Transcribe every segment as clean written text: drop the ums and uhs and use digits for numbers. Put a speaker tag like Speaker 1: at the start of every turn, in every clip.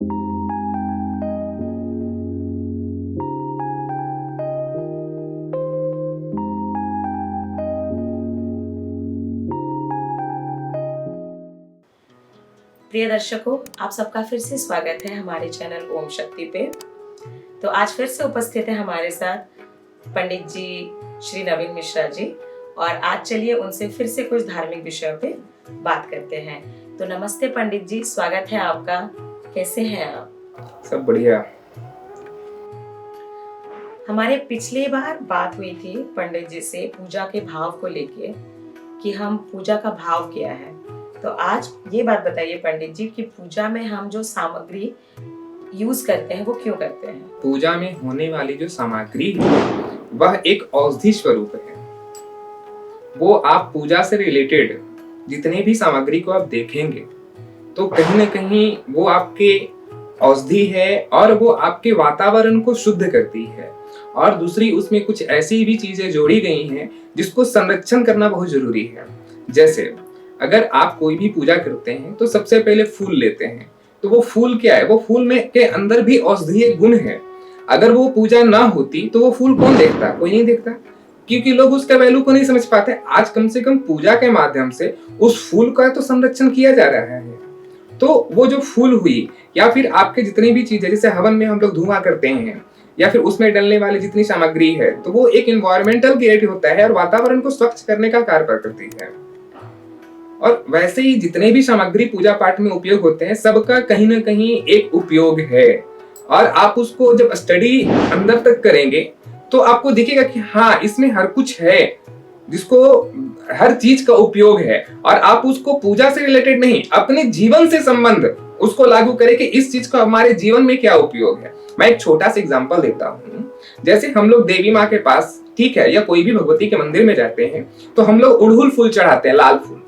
Speaker 1: प्रिय दर्शकों, आप सबका फिर से स्वागत है हमारे चैनल ओम शक्ति पे। तो आज फिर से उपस्थित है हमारे साथ पंडित जी श्री नवीन मिश्रा जी, और आज चलिए उनसे फिर से कुछ धार्मिक विषयों पे बात करते हैं। तो नमस्ते पंडित जी, स्वागत है आपका। कैसे हैं आप?
Speaker 2: सब बढ़िया।
Speaker 1: हमारे पिछली बार बात हुई थी पंडित जी से पूजा के भाव को लेके कि हम पूजा का भाव क्या है। तो आज ये बात बताइए पंडित जी कि पूजा में हम जो सामग्री यूज करते हैं वो क्यों करते हैं?
Speaker 2: पूजा में होने वाली जो सामग्री है वह एक औषधि स्वरूप है। वो आप पूजा से रिलेटेड जितने भी सामग्री को आप देखेंगे तो कहीं ना कहीं वो आपके औषधि है और वो आपके वातावरण को शुद्ध करती है। और दूसरी उसमें कुछ ऐसी भी चीजें जोड़ी गई हैं जिसको संरक्षण करना बहुत जरूरी है। जैसे अगर आप कोई भी पूजा करते हैं तो सबसे पहले फूल लेते हैं, तो वो फूल क्या है? वो फूल में के अंदर भी औषधीय गुण है। अगर वो पूजा ना होती तो वो फूल कौन देखता? कोई नहीं देखता, क्योंकि लोग उसका वैल्यू को नहीं समझ पाते। आज कम से कम पूजा के माध्यम से उस फूल का तो संरक्षण किया जा रहा है। तो वो जो फूल हुई या फिर आपके जितनी भी चीजें, जैसे हवन में हम लोग धुआं करते हैं या फिर उसमें डलने वाली जितनी सामग्री है, तो वो एक एनवायरमेंटल क्रिएट होता है और वातावरण को स्वच्छ करने का कार्य करती है। और वैसे ही जितने भी सामग्री पूजा पाठ में उपयोग होते हैं सबका कहीं ना कहीं एक उपयोग है। और आप उसको जब स्टडी अंदर तक करेंगे तो आपको दिखेगा कि हाँ, इसमें हर कुछ है, जिसको हर चीज का उपयोग है। और आप उसको पूजा से रिलेटेड नहीं, अपने जीवन से संबंध उसको लागू करें कि इस चीज का हमारे जीवन में क्या उपयोग है। मैं एक छोटा सा एग्जांपल देता हूँ। जैसे हम लोग देवी माँ के पास, ठीक है, या कोई भी भगवती के मंदिर में जाते हैं तो हम लोग उड़हुल फूल चढ़ाते हैं, लाल फूल,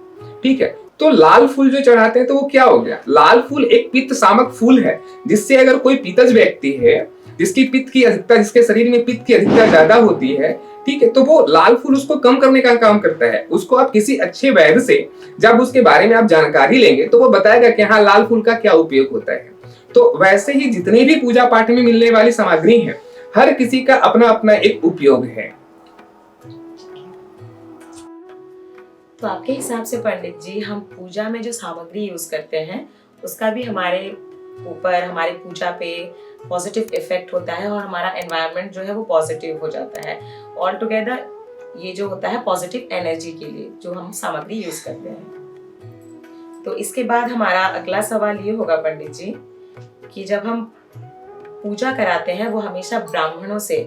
Speaker 2: ठीक है। तो लाल फूल जो चढ़ाते हैं तो वो क्या हो गया? लाल फूल एक पित्त सामक फूल है, जिससे अगर कोई पित्तज व्यक्ति है जिसकी पित्त की अधिकता, जिसके शरीर में पित्त की अधिकता ज्यादा होती है, ठीक है, तो वो लाल फूल उसको कम करने का काम करता है। उसको आप किसी अच्छे वैद्य से जब उसके बारे में आप जानकारी लेंगे तो वो बताएगा कि हाँ, लाल फूल का क्या उपयोग होता है। तो वैसे ही जितने भी पूजा पाठ में मिलने वाली सामग्री है, हर किसी का अपना अपना एक उपयोग है।
Speaker 1: तो आपके हिसाब से पंडित जी, हम पूजा में जो सामग्री यूज करते हैं उसका भी हमारे ऊपर, हमारी पूजा पे पॉजिटिव इफेक्ट होता है और हमारा एनवायरनमेंट जो है वो पॉजिटिव हो जाता है। ऑल टुगेदर ये जो होता है पॉजिटिव एनर्जी के लिए जो हम सामग्री यूज करते हैं। तो इसके बाद हमारा अगला सवाल ये होगा पंडित जी कि जब हम पूजा कराते हैं वो हमेशा ब्राह्मणों से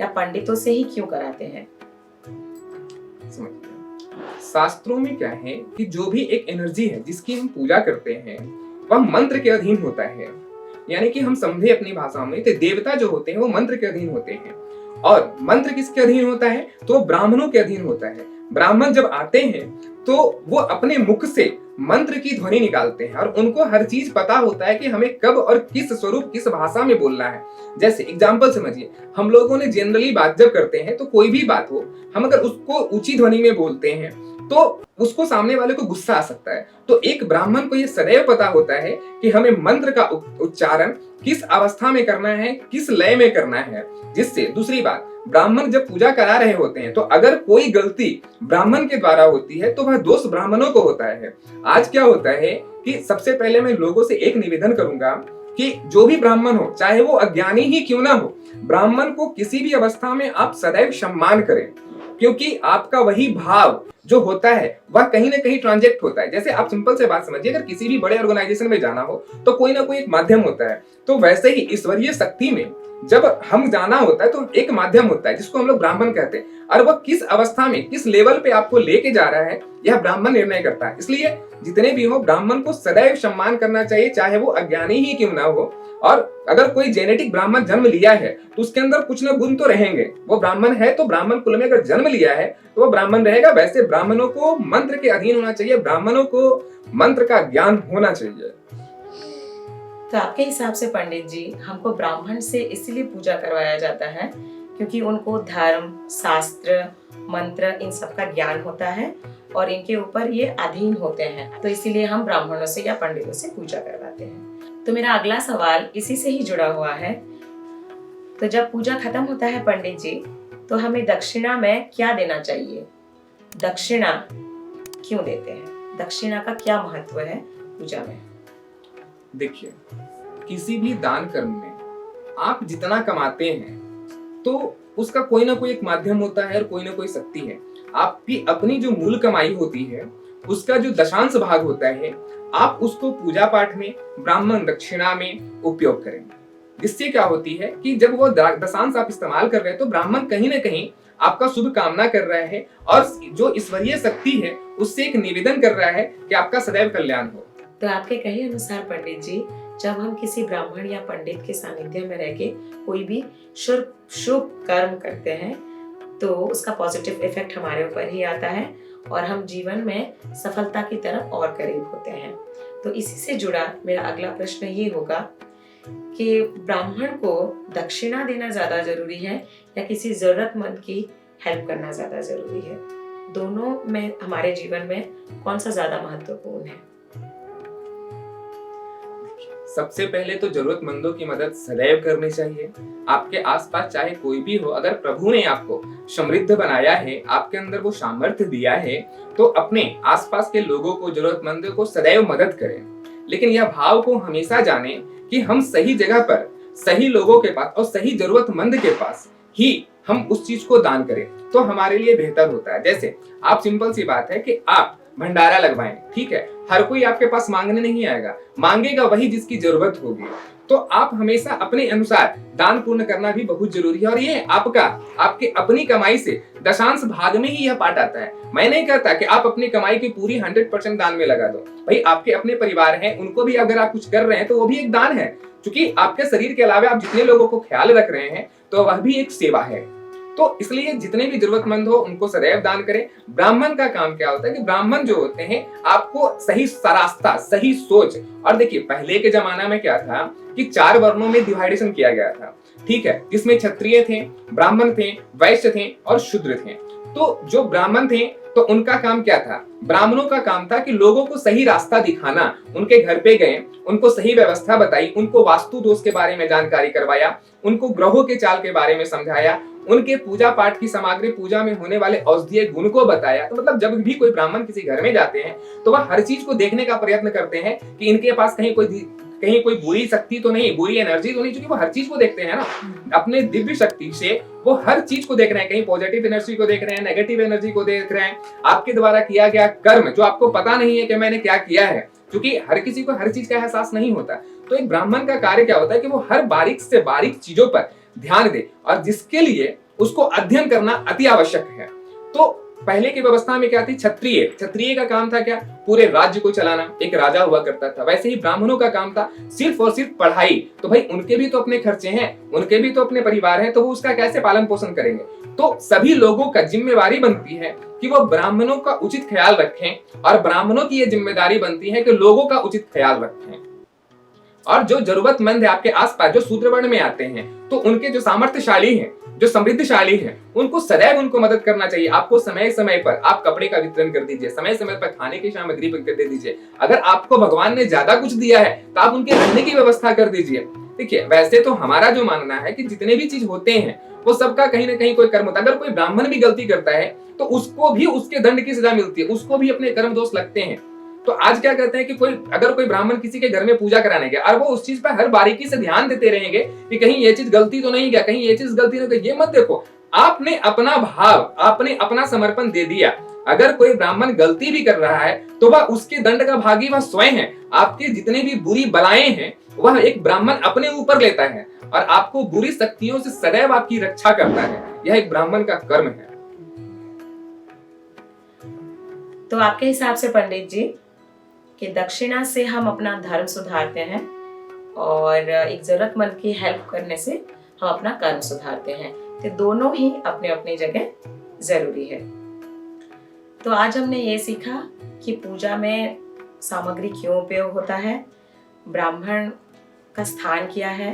Speaker 1: या पंडितों से ही क्यों कराते हैं?
Speaker 2: शास्त्रों में क्या है कि जो भी एक एनर्जी है जिसकी हम पूजा करते हैं वह मंत्र के अधीन होता है। यानी कि हम समझे अपनी भाषा में, तो देवता जो होते हैं वो मंत्र के अधीन होते हैं। और मंत्र किसके अधीन होता है? तो ब्राह्मणों के अधीन होता है। ब्राह्मण जब आते हैं तो वो अपने मुख से मंत्र की ध्वनि निकालते हैं और उनको हर चीज पता होता है कि हमें कब और किस स्वरूप, किस भाषा में बोलना है। जैसे एग्जाम्पल समझिए, हम लोगों ने जनरली बात जब करते हैं तो कोई भी बात हो, हम अगर उसको ऊंची ध्वनि में बोलते हैं तो उसको सामने वाले को गुस्सा आ सकता है। तो एक ब्राह्मण को ये सदैव पता होता है कि हमें मंत्र का उच्चारण किस अवस्था में करना है, किस लय में करना है। जिससे दूसरी बात, ब्राह्मण जब पूजा करा रहे होते हैं तो अगर कोई गलती ब्राह्मण के द्वारा होती है तो वह दोष ब्राह्मणों को होता है। आज क्या होता है कि सबसे पहले मैं लोगों से एक निवेदन करूंगा कि जो भी ब्राह्मण हो, चाहे वो अज्ञानी ही क्यों ना हो, ब्राह्मण को किसी भी अवस्था में आप सदैव सम्मान करें, क्योंकि आपका वही भाव जो होता है वह कहीं ना कहीं ट्रांजेक्ट होता है। जैसे आप सिंपल से बात समझिए, अगर किसी भी बड़े ऑर्गेनाइजेशन में जाना हो तो कोई ना कोई एक माध्यम होता है। तो वैसे ही ईश्वरीय शक्ति में जब हम जाना होता है तो एक माध्यम होता है जिसको हम लोग ब्राह्मण कहते हैं, और वह किस अवस्था में, किस लेवल पे आपको लेके जा रहा है यह ब्राह्मण निर्णय करता है। इसलिए जितने भी हो, ब्राह्मण को सदैव सम्मान करना चाहिए, चाहे वो अज्ञानी ही क्यों ना हो। और अगर कोई जेनेटिक ब्राह्मण जन्म लिया है तो उसके अंदर कुछ ना गुण तो रहेंगे। वो ब्राह्मण है तो ब्राह्मण कुल में अगर जन्म लिया है तो वो ब्राह्मण रहेगा। वैसे ब्राह्मणों को मंत्र के अधीन होना चाहिए, ब्राह्मणों को मंत्र का ज्ञान होना चाहिए।
Speaker 1: तो आपके हिसाब से पंडित जी, हमको ब्राह्मण से इसलिए पूजा करवाया जाता है क्योंकि उनको धर्म, शास्त्र, मंत्र इन सब का ज्ञान होता है और इनके ऊपर ये अधीन होते हैं, तो इसीलिए हम ब्राह्मणों से या पंडितों से पूजा करवाते हैं। तो मेरा अगला सवाल इसी से ही जुड़ा हुआ है। तो जब पूजा खत्म होता है पंडित जी, तो हमें दक्षिणा में क्या देना चाहिए? दक्षिणा क्यों देते हैं? दक्षिणा का क्या महत्व है पूजा में?
Speaker 2: देखिए, किसी भी दान कर्म में आप जितना कमाते हैं तो उसका कोई ना कोई एक माध्यम होता है और कोई ना कोई शक्ति है। आपकी अपनी जो मूल कमाई होती है उसका जो दशांश भाग होता है, आप उसको पूजा पाठ में, ब्राह्मण दक्षिणा में उपयोग करें। इससे क्या होती है कि जब वो दशांश आप इस्तेमाल कर रहे हैं तो ब्राह्मण कहीं ना कहीं आपका शुभ कामना कर रहा है और जो ईश्वरीय शक्ति है उससे एक निवेदन कर रहा है कि आपका सदैव कल्याण हो।
Speaker 1: तो आपके कहे अनुसार पंडित जी, जब हम किसी ब्राह्मण या पंडित के सानिध्य में रह के कोई भी शुभ कर्म करते हैं तो उसका पॉजिटिव इफेक्ट हमारे ऊपर ही आता है और हम जीवन में सफलता की तरफ और करीब होते हैं। तो इसी से जुड़ा मेरा अगला प्रश्न ये होगा कि ब्राह्मण को दक्षिणा देना ज्यादा जरूरी है या किसी जरूरतमंद की हेल्प करना ज्यादा जरूरी है? दोनों में हमारे जीवन में कौन सा ज्यादा महत्वपूर्ण है?
Speaker 2: सबसे पहले तो जरूरतमंदों की मदद सदैव करनी चाहिए। आपके आसपास चाहे कोई भी हो, अगर प्रभु ने आपको समृद्ध बनाया है, आपके अंदर वो सामर्थ्य दिया है, तो अपने आसपास के लोगों को, जरूरतमंदों को सदैव मदद करें। लेकिन यह भाव को हमेशा जाने कि हम सही जगह पर, सही लोगों के पास और सही जरूरतमंद के पास ही हम उस चीज को दान करें तो हमारे लिए बेहतर होता है। जैसे आप, सिंपल सी बात है कि आप भंडारा लगवाएं, ठीक है, हर कोई आपके पास मांगने नहीं आएगा, मांगेगा वही जिसकी जरूरत होगी। तो आप हमेशा अपने अनुसार दान पूर्ण करना भी बहुत जरूरी है और ये आपके अपनी कमाई से दशांश भाग में ही यह पार्ट आता है। मैं नहीं कहता कि आप अपनी कमाई की पूरी 100% दान में लगा दो। भाई, आपके अपने परिवार हैं, उनको भी अगर आप कुछ कर रहे हैं तो वो भी एक दान है, क्योंकि आपके शरीर के अलावा आप जितने लोगों को ख्याल रख रहे हैं तो वह भी एक सेवा है। तो इसलिए जितने भी जरूरतमंद हो उनको सदैव दान करें। ब्राह्मण का काम क्या होता है कि ब्राह्मण जो होते हैं आपको सही रास्ता, सही सोच, और देखिए पहले के जमाना में क्या था कि 4 वर्णों में डिवाइडेशन किया गया था, ठीक है, जिसमें क्षत्रिय थे, ब्राह्मण थे, वैश्य थे और शूद्र थे। तो जो ब्राह्मण थे तो उनका काम क्या था? ब्राह्मणों का काम था कि लोगों को सही रास्ता दिखाना। उनके घर पे गए, उनको सही व्यवस्था बताई, उनको वास्तु दोष के बारे में जानकारी करवाया, उनको ग्रहों के चाल के बारे में समझाया, उनके पूजा पाठ की सामग्री, पूजा में होने वाले औषधीय गुण को बताया। तो मतलब जब भी कोई ब्राह्मण किसी घर में जाते हैं तो वह हर चीज को देखने का प्रयत्न करते हैं कि इनके पास कहीं कोई बुरी शक्ति तो नहीं, बुरी एनर्जी तो नहीं, क्योंकि वो हर चीज को देखते हैं ना अपने दिव्य शक्ति से। वो हर चीज को देख रहे हैं, कहीं पॉजिटिव एनर्जी को देख रहे हैं, नेगेटिव एनर्जी को देख रहे हैं, आपके द्वारा किया गया कर्म जो आपको पता नहीं है कि मैंने क्या किया है, क्योंकि हर किसी को हर चीज का एहसास नहीं होता। तो एक ब्राह्मण का कार्य क्या होता है कि वो हर बारीक से बारीक चीजों पर ध्यान दे, और जिसके लिए उसको अध्ययन करना अति आवश्यक है। तो पहले की व्यवस्था में क्या थी? क्षत्रिय का काम था क्या? पूरे राज्य को चलाना, एक राजा हुआ करता था। वैसे ही ब्राह्मणों का काम था सिर्फ और सिर्फ पढ़ाई। तो भाई उनके भी तो अपने खर्चे हैं, उनके भी तो अपने परिवार हैं, तो वो उसका कैसे पालन पोषण करेंगे? तो सभी लोगों का जिम्मेवारी बनती है कि वो ब्राह्मणों का उचित ख्याल रखें, और ब्राह्मणों की ये जिम्मेदारी बनती है कि लोगों का उचित ख्याल रखें। और जो जरूरतमंद है आपके आसपास, जो शूद्र वर्ण में आते हैं, तो उनके जो सामर्थ्यशाली हैं, जो समृद्धशाली हैं, उनको सदैव उनको मदद करना चाहिए। आपको समय समय पर आप कपड़े का वितरण कर दीजिए, समय समय पर खाने की सामग्री दे दीजिए। अगर आपको भगवान ने ज्यादा कुछ दिया है तो आप उनके रहने की व्यवस्था कर दीजिए। देखिए, वैसे तो हमारा जो मानना है कि जितने भी चीज होते हैं वो सबका कहीं ना कहीं कोई कर्म होता है। अगर कोई ब्राह्मण भी गलती करता है तो उसको भी उसके दंड की सजा मिलती है, उसको भी अपने कर्म दोष लगते हैं। तो आज क्या कहते हैं कि अगर कोई ब्राह्मण किसी के घर में पूजा कराने गया और वो उस चीज पर हर बारीकी से ध्यान देते रहेंगे कि कहीं ये चीज गलती तो नहीं गया, कहीं ये चीज गलती नहीं गई, ये मत देखो। आपने अपना भाव, आपने अपना समर्पण दे दिया। अगर कोई ब्राह्मण गलती भी कर रहा है तो वह उसके दंड का भागी वह स्वयं है। आपके जितने भी बुरी बलाएं हैं वह एक ब्राह्मण अपने ऊपर लेता है और आपको बुरी शक्तियों से सदैव आपकी रक्षा करता है। यह एक ब्राह्मण का कर्म है।
Speaker 1: तो आपके हिसाब से पंडित जी कि दक्षिणा से हम अपना धर्म सुधारते हैं और एक जरूरतमंद की हेल्प करने से हम अपना कर्म सुधारते हैं, तो दोनों ही अपने अपनी जगह जरूरी है। तो आज हमने ये सीखा कि पूजा में सामग्री क्यों उपयोग होता है, ब्राह्मण का स्थान क्या है,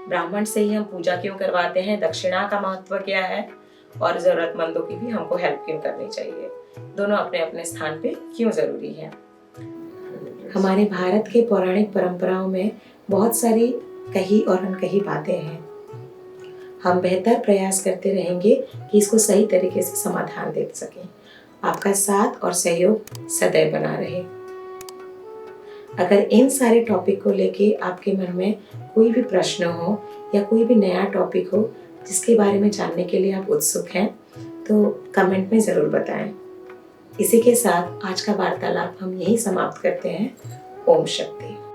Speaker 1: ब्राह्मण से ही हम पूजा क्यों करवाते हैं, दक्षिणा का महत्व क्या है, और जरूरतमंदों की भी हमको हेल्प क्यों करनी चाहिए। दोनों अपने अपने स्थान पे क्यों जरूरी है। हमारे भारत के पौराणिक परंपराओं में बहुत सारी कही और अनकही बातें हैं। हम बेहतर प्रयास करते रहेंगे कि इसको सही तरीके से समाधान दे सकें। आपका साथ और सहयोग सदैव बना रहे। अगर इन सारे टॉपिक को लेके आपके मन में कोई भी प्रश्न हो या कोई भी नया टॉपिक हो जिसके बारे में जानने के लिए आप उत्सुक हैं, तो कमेंट में ज़रूर बताएं। इसी के साथ आज का वार्तालाप हम यहीं समाप्त करते हैं। ओम शक्ति।